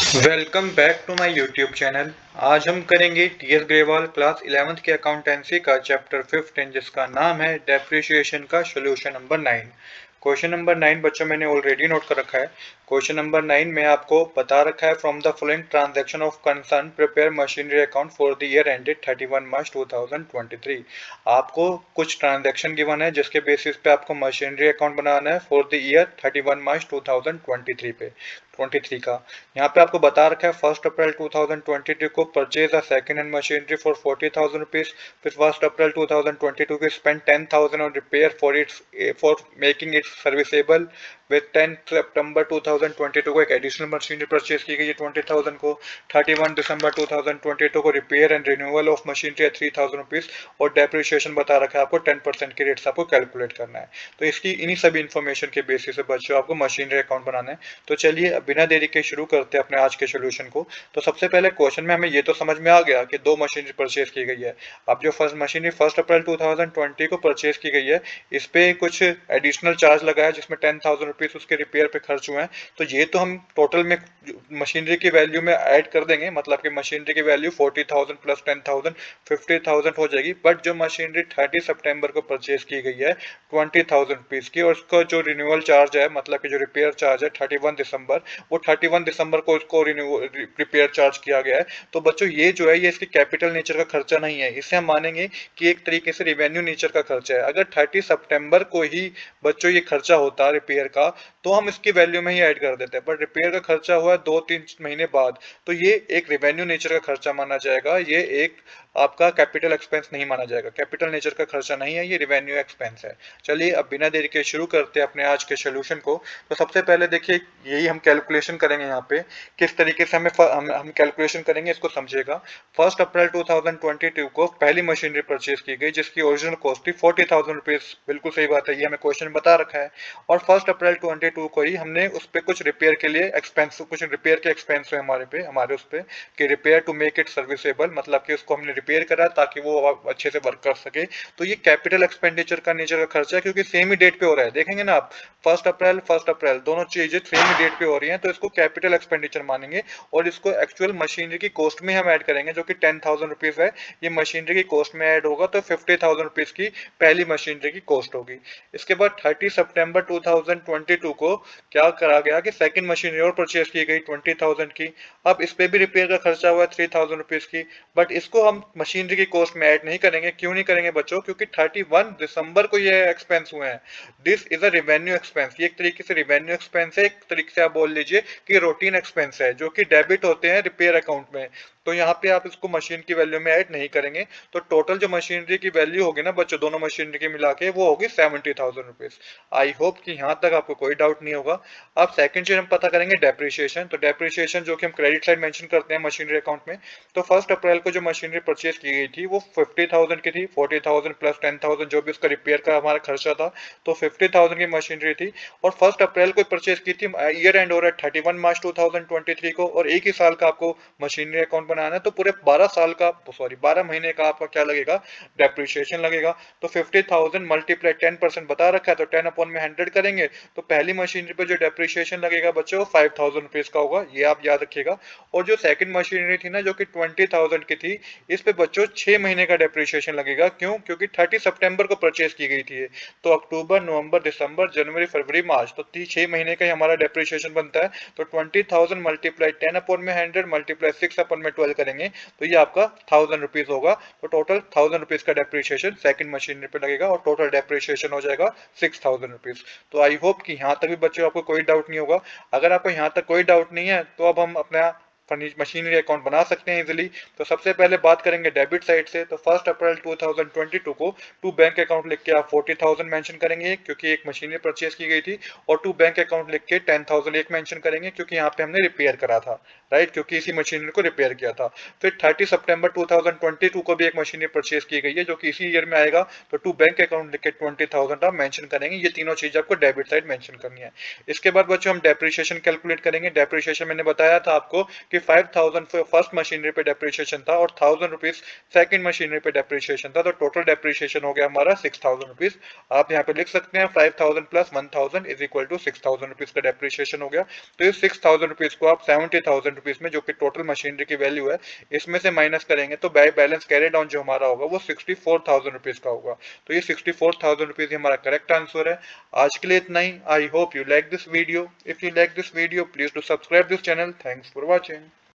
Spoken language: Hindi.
Welcome back to my YouTube channel. आज हम करेंगे टीएस ग्रेवाल क्लास 11th के अकाउंटेंसी का चैप्टर 15 जिसका नाम है डेप्रिसिएशन का सोल्यूशन नंबर 9। क्वेश्चन नंबर 9 बच्चों मैंने ऑलरेडी नोट कर रखा है। क्वेश्चन नंबर 9 में आपको बता रखा है from the following transaction of concern prepare machinery account for the year ended 31 मार्च 2023। आपको कुछ ट्रांजैक्शन गिवन है जिसके बेसिस पे आपको मशीनरी अकाउंट बनाना है फॉर द ईयर 31 मार्च 2023 पे 23 का। यहाँ पे आपको बता रखा है 1 अप्रैल 2022 को purchase a second hand machinery for 40,000 rupees. फिर 1 अप्रैल 2022 को spend 10,000 on repair for making it serviceable. With 10 सितंबर 2022 को एक एडिशनल मशीनरी परचेज की गई है 20,000 को। 31 दिसंबर 2022 को repair and renewal of machinery है 3,000 रुपीज। और डेप्रिसिएशन बता रखा है आपको 10% के रेट से आपको कैलकुलेट करना है। तो इसकी इन्हीं सभी इन्फॉर्मेशन के बेसिस पे बच्चों आपको मशीनरी अकाउंट बनाना है। तो चलिए अब बिना देरी के शुरू करते हैं अपने आज के सोल्यूशन को। तो सबसे पहले क्वेश्चन में हमें ये तो समझ में आ गया कि दो मशीनरी परचेज की गई है। अब जो फर्स्ट मशीनरी 1 अप्रैल 2020 को परचेज की गई है, इस पे कुछ एडिशनल चार्ज लगा है जिसमें 10,000 रुपीज उसके रिपेयर पे खर्च हुए हैं। तो ये तो हम टोटल में मशीनरी की वैल्यू में ऐड कर देंगे, मतलब कि मशीनरी की वैल्यू 40,000 प्लस 10,000 50,000 हो जाएगी। बट जो मशीनरी 30 सितंबर को परचेज की गई है 20,000 रुपीज की, और उसका जो रिन्यूअल चार्ज है मतलब कि जो रिपेयर चार्ज है 31 दिसंबर, वो 31 दिसंबर को इसको रिपेयर चार्ज किया गया है। तो बच्चों ये जो है ये इसकी कैपिटल नेचर का खर्चा नहीं है, इसे हम मानेंगे कि एक तरीके से रिवेन्यू नेचर का खर्चा है। अगर 30 सितंबर को ही बच्चों ये खर्चा होता रिपेयर का, तो हम इसकी वैल्यू में ही ऐड कर देते हैं। पर रिपेयर का खर्चा हुआ है 2-3 महीने बाद, तो ये एक रिवेन्यू नेचर का खर्चा माना जाएगा। ये एक आपका कैपिटल एक्सपेंस नहीं माना जाएगा, कैपिटल नेचर का खर्चा नहीं है, ये रिवेन्यू एक्सपेंस है। चलिए अब बिना देरी के शुरू करते हैं अपने आज के सोल्यूशन को। तो सबसे पहले देखिए यही हम कैलकुलेशन करेंगे यहाँ पे। किस तरीके से हम कैलकुलेशन करेंगे इसको समझिएगा। 1 अप्रैल 2022 को पहली मशीनरी परचेज की गई जिसकी ओरिजिनल कॉस्ट थी 40,000 रुपीज। बिल्कुल सही बात है, ये हमें क्वेश्चन बता रखा है। और 1 अप्रैल 2022 को ही हमने उस पर कुछ रिपेयर के लिए एक्सपेंस, कुछ रिपेयर के एक्सपेंस हुए हमारे उस पर, कि repair to make it serviceable, मतलब कि उसको हमने रिपेयर करा ताकि वो अच्छे से वर्क कर सके। तो ये कैपिटल एक्सपेंडिचर का नेचर का खर्चा है, क्योंकि सेम ही डेट पे हो रहा है। देखेंगे ना आप, 1 अप्रैल दोनों चीजें सेम ही डेट पे हो रही हैं, तो इसको कैपिटल एक्सपेंडिचर मानेंगे। और इसको एक्चुअल मशीनरी की कॉस्ट में हम ऐड करेंगे जो कि 10,000 रुपीज है। ये मशीनरी की कॉस्ट में ऐड होगा, तो 50,000 रुपीज की पहली मशीनरी की कॉस्ट होगी। इसके बाद 30 सितंबर 2022 को क्या करा गया कि सेकंड मशीनरी और परचेज की गई 20,000 की। अब इस पे भी रिपेयर का खर्चा हुआ है 3,000 रुपीज की। बट इसको हम मशीनरी की कॉस्ट में ऐड नहीं करेंगे। क्यों नहीं करेंगे बच्चों? क्योंकि 31 दिसंबर को ये एक्सपेंस हुए हैं। This is a revenue expense, ये एक तरीके से रिवेन्यू एक्सपेंस है, एक तरीके से आप बोल लीजिए कि रूटीन एक्सपेंस है जो कि डेबिट होते हैं रिपेयर अकाउंट में। तो यहाँ पे आप इसको मशीन की वैल्यू में ऐड नहीं करेंगे। तो टोटल जो मशीनरी की वैल्यू होगी ना बच्चों, दोनों मशीनरी की मिला के, वो होगी 70,000 रुपीज। आई होप कि यहाँ तक आपको कोई डाउट नहीं होगा। अब सेकंड चीज हम पता करेंगे डेप्रिसिएशन। तो डेप्रिसिएशन जो कि हम क्रेडिट साइड मेंशन करते हैं मशीनरी अकाउंट में। तो 1 अप्रैल को जो मशीनरी परचेज की गई थी वो 50,000 की थी। 40,000 प्लस 10,000 जो भी उसका रिपेयर का हमारा खर्चा था, तो 50,000 की मशीनरी थी। और 1 अप्रैल को परचेज की थी। ईयर एंड हो रहा है 31 मार्च 2023 को, और एक ही साल का आपको मशीनरी अकाउंट बनाना है। तो पूरे 12 साल का, सॉरी 12 महीने का आपका क्या लगेगा, डेप्रिसिएशन लगेगा। तो 50,000 मल्टीप्लाई 10% बता रखा है, तो 10 अपॉन में 100 करेंगे, तो पहली मशीनरी पे जो डेप्रिसिएशन लगेगा बच्चों वो 5,000 रुपीज का होगा, ये आप याद रखिएगा। और जो सेकंड मशीनरी थी ना जो कि 20,000 की थी, इस पे बच्चों 6 महीने का डेप्रिसिएशन लगेगा। क्यों? क्योंकि 30 सितंबर को परचेज की गई थी। तो अक्टूबर, नवंबर, दिसंबर, जनवरी, फरवरी, मार्च, तो 6 महीने का ही हमारा डेप्रिसिएशन बनता है। तो 20,000 मल्टीप्लाई 10 अपॉन में 100 मल्टीप्लाई 6 अपॉन में 12 करेंगे, तो ये आपका 1,000 रुपीज होगा। तो टोटल 1,000 रुपीज का डेप्रिसिएशन सेकंड मशीनरी पे लगेगा, और टोटल डेप्रिसिएशन हो जाएगा 6,000 रुपीज। तो आई होप कि यहाँ तक भी बच्चों आपको कोई डाउट नहीं होगा। अगर आपको यहाँ तक कोई डाउट नहीं है तो अब हम अपना मशीनरी अकाउंट बना सकते हैं इजीली। तो सबसे पहले बात करेंगे डेबिट साइड से। तो 1 अप्रैल 2022 को टू बैंक अकाउंट लिख के आप 40,000 मेंशन करेंगे क्योंकि एक मशीनरी परचेज की गई थी। और टू बैंक अकाउंट लिख के 10,000 एक मेंशन करेंगे क्योंकि यहाँ पे हमने रिपेयर करा था, राइट, क्योंकि इसी मशीनरी को रिपेयर किया था। फिर 30 सितंबर 2022 को भी एक मशीनरी परचेज की गई है जो कि इसी ईयर में आएगा। तो टू बैंक अकाउंट लिख के 20,000 आप मेंशन करेंगे। ये तीनों चीज आपको डेबिट साइड मेंशन करनी है। इसके बाद बच्चों हम डेप्रिसिएशन कैलकुलेट करेंगे। डेप्रिसिएशन मैंने बताया था आपको कि क्योंकि 5000 फर्स्ट मशीनरी पे डेप्रिसिएशन था और 1000 रुपीज सेकेंड मशीनरी पे डेप्रिसिएशन था, तो टोटल डेप्रिसिएशन हो गया हमारा 6000 रुपीज। आप यहाँ पे लिख सकते हैं 5000 plus 1000 is equal to 6000 rupees का डेप्रिसिएशन हो गया। तो इस 6000 रुपीज को आप 70,000 रुपीज में, जो कि टोटल मशीनरी की वैल्यू है, इसमें से माइनस करेंगे तो बैलेंस कैरी डाउन जो हमारा होगा वो 64,000 रुपीज का होगा। तो ये 64,000 रुपीज हमारा करेक्ट आंसर है। आज के लिए इतना ही। I hope you like this video. If you like this video, please do subscribe this channel. Thanks for watching.